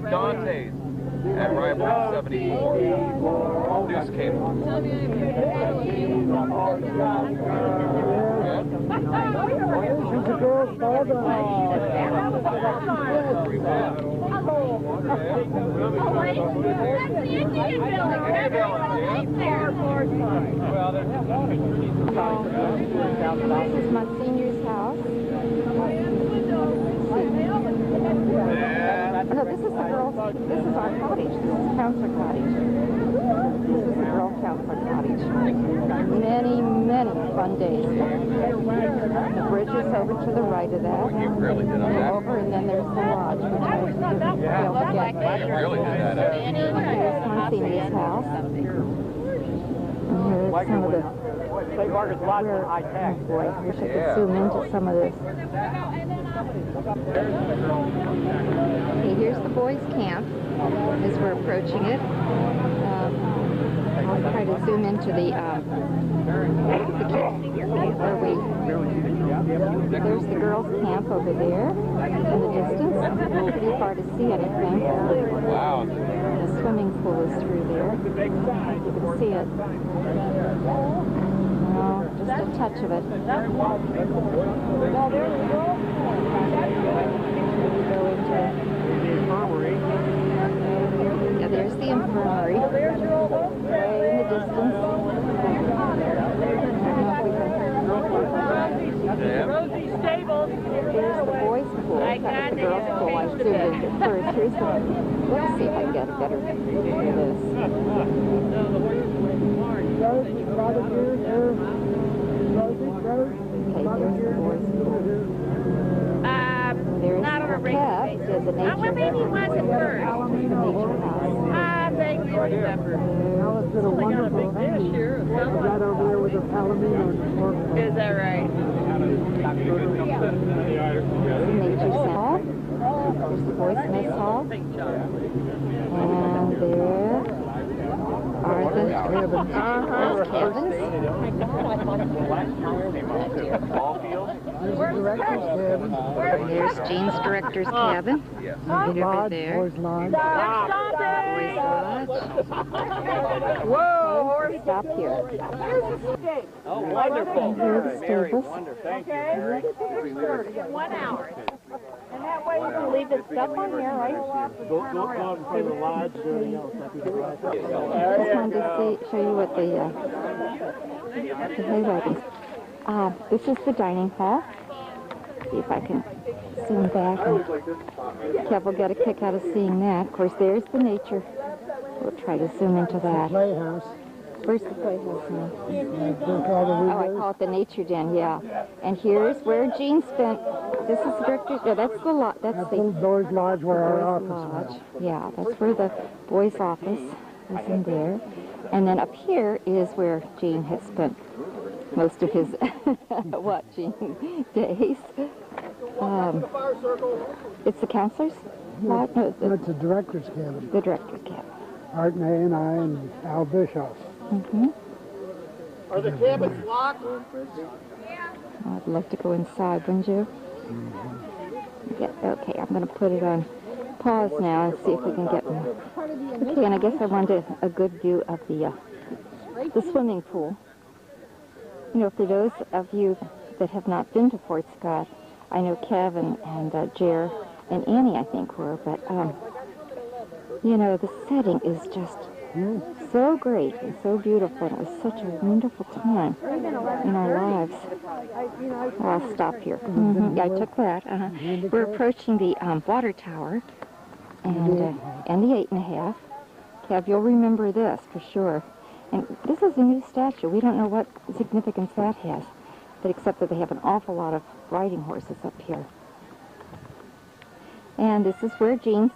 Dante's at rival 74. Deuce cable. This is my senior's house. No, this is the girls. This is our cottage. This is Counselor Cottage. This is the girl Counselor Cottage. Many, many fun days. The bridge is over to the right of that. You really did on that. Over, and then there's the lodge, which I failed to get. You really did that. Here's my senior's house. And here's some of the... St. Margaret's Lodge is high tech. Boy, I wish I could zoom into some of this. Okay, here's the boys' camp as we're approaching it. I'll try to zoom into the there's the girls' camp over there in the distance. Pretty far to see anything. Wow. The swimming pool is through there. You can see it. No, just a touch of it. Yeah, there's the infirmary. Way in the distance. Rosie Stables. There's the boys' pool. That's the girls' pool. I zoomed into first. Here's the... Let's see if I can get a better view of this. Okay, there's the boys' pool. There's Not on a regular Kev, basis. there's the nature house. Well, maybe it wasn't first. The nature house. I vaguely remember. It's been a wonderful Big dish here. right over there with the palomino. Is that right? Nature hall. There's the boys' mess hall. And there are the cabins. There's Jean's director's cabin. Right over there. Boys' Lodge. Boys' Lodge. Whoa, horse. Stop here. Oh, wonderful. Here are the stables. Okay. 1 hour. And that way you can leave the stuff on here, right? Go out in front of the lodge. Everything else. Just wanted to show you what the hayride is. This is the dining hall. See if I can zoom back. And Kev will get a kick out of seeing that. Of course, there's the nature. We'll try to zoom into that. Playhouse. Where's the playhouse now? Oh, I call it the nature den, yeah. And here's where Jean spent. This is the director. No, that's the lot. That's the Boys' Lodge where our boys' office lodge. Yeah, that's where the boys' office is in there. And then up here is where Jean has spent most of his watching days. It's the counselor's lodge? No, It's a director's cabin. the director's cabin. Art May and I and Al Bischoff. Are the cabins locked? I'd love to go inside, wouldn't you? Yeah, okay, I'm going to put it on pause now and see if we can get more. Okay, and I guess I wanted a good view of the swimming pool. You know, for those of you that have not been to Fort Scott, I know Kevin and Jer and Annie, I think, were, but, you know, the setting is just so great and so beautiful. It was such a wonderful time in our lives. I'll stop here. Yeah, I took that. We're approaching the water tower and the 8.5. Kev, you'll remember this for sure. And this is a new statue. We don't know what significance that has, but except that they have an awful lot of riding horses up here. And this is where Jean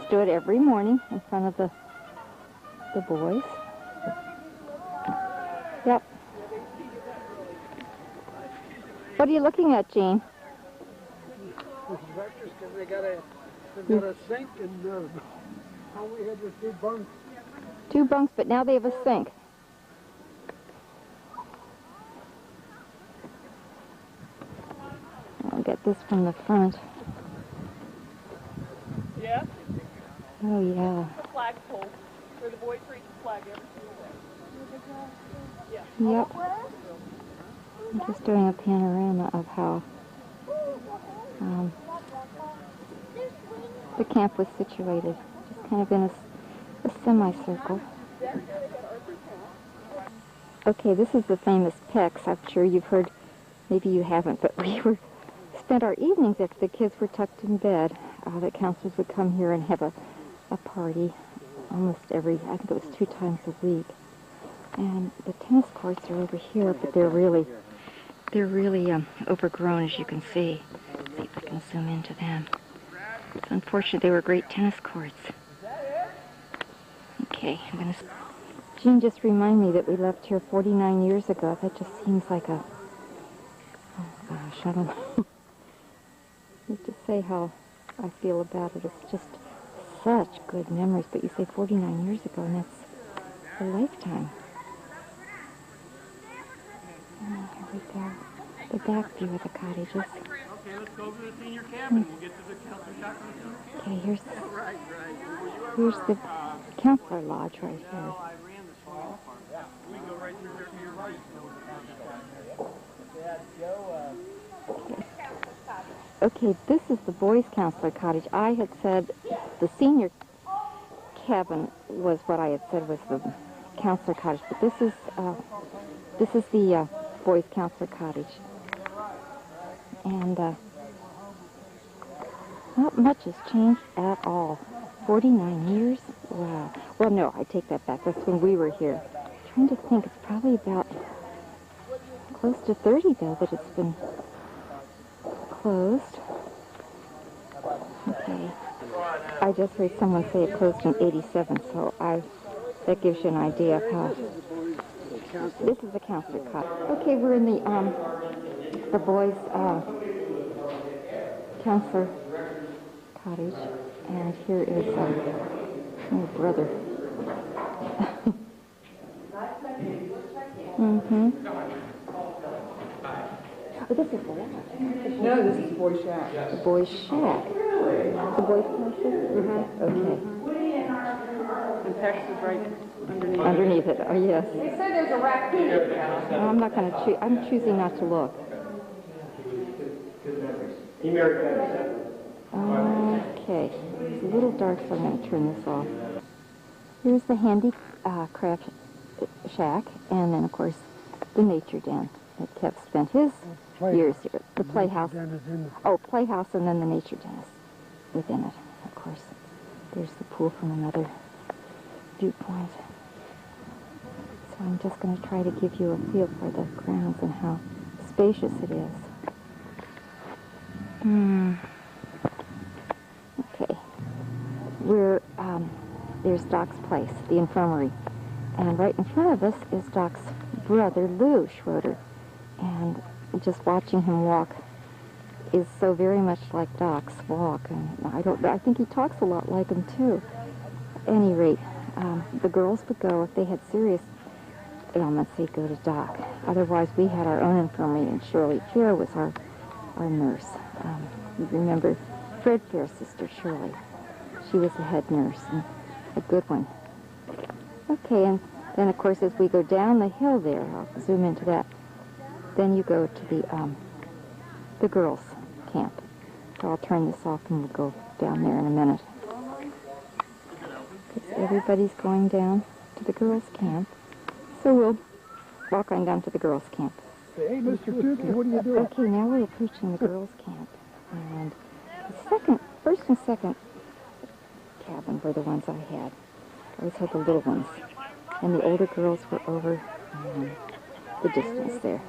stood every morning in front of the boys. Yep. What are you looking at, Jean? They got a sink and we had the 2 bunks. 2 bunks, but now they have a sink. I'll get this from the front. Yeah? Oh, yeah. The flagpole where the boys reach the flag every single day. Yeah. Yep. I'm just doing a panorama of how the camp was situated. Just kind of in a semicircle. Okay, this is the famous PEX. I'm sure you've heard, maybe you haven't, but we spent our evenings after the kids were tucked in bed. The counselors would come here and have a party almost every, I think it was 2 times a week. And the tennis courts are over here, but they're really overgrown, as you can see. See if I can zoom into them. It's unfortunate. They were great tennis courts. Okay, Jean just reminded me that we left here 49 years ago. That just seems like a, oh gosh, I don't know. To say how I feel about it. It's just such good memories. But you say 49 years ago, and that's a lifetime. Oh, here we go. The back view of the cottages. Okay, let's go to the senior cabin. We'll get to the counselor shotgun. Okay, here's the counselor lodge right here. I ran the small farm. We go right through there to your right. Okay, this is the boys' counselor cottage. I had said the senior cabin was what I had said was the counselor cottage, but this is the boys' counselor cottage. And not much has changed at all. 49 years? Wow. Well, no, I take that back. That's when we were here. I'm trying to think. It's probably about close to 30, though, that it's been closed. Okay. I just heard someone say it closed in 87, so that gives you an idea of how. This is the counselor cottage. Okay, we're in the boys' counselor cottage, and here is my brother. But this is the lodge. No, this is Boy Shack. The boys' shack. The boys' counselor? Okay. And Pex is right underneath. Underneath it. Oh, yes. They say there's a raccoon. No, I'm not going to choose. I'm choosing not to look. He married that. Okay. It's a little dark, so I'm going to turn this off. Here's the handicraft shack, and then, of course, the nature den that Kev spent his years here. The playhouse. Oh, playhouse, and then the nature den is within it, of course. There's the pool from another viewpoint. So I'm just going to try to give you a feel for the grounds and how spacious it is. Okay. There's Doc's place, the infirmary. And right in front of us is Doc's brother, Lou Schroeder. And just watching him walk is so very much like Doc's walk. And I think he talks a lot like him, too. At any rate, the girls would go, if they had serious ailments, they'd go to Doc. Otherwise, we had our own infirmary, and Shirley Fair was our nurse. You remember Fred Fair's sister, Shirley. She was the head nurse, and a good one. Okay, and then, of course, as we go down the hill there, I'll zoom into that, then you go to the girls' camp. So I'll turn this off, and we'll go down there in a minute. Everybody's going down to the girls' camp, so we'll walk on down to the girls' camp. Hey, Mr. Tukey, what are you doing? Okay, now we're approaching the girls' camp, and the first and second cabin were the ones I had. I always had the little ones, and the older girls were over the distance there.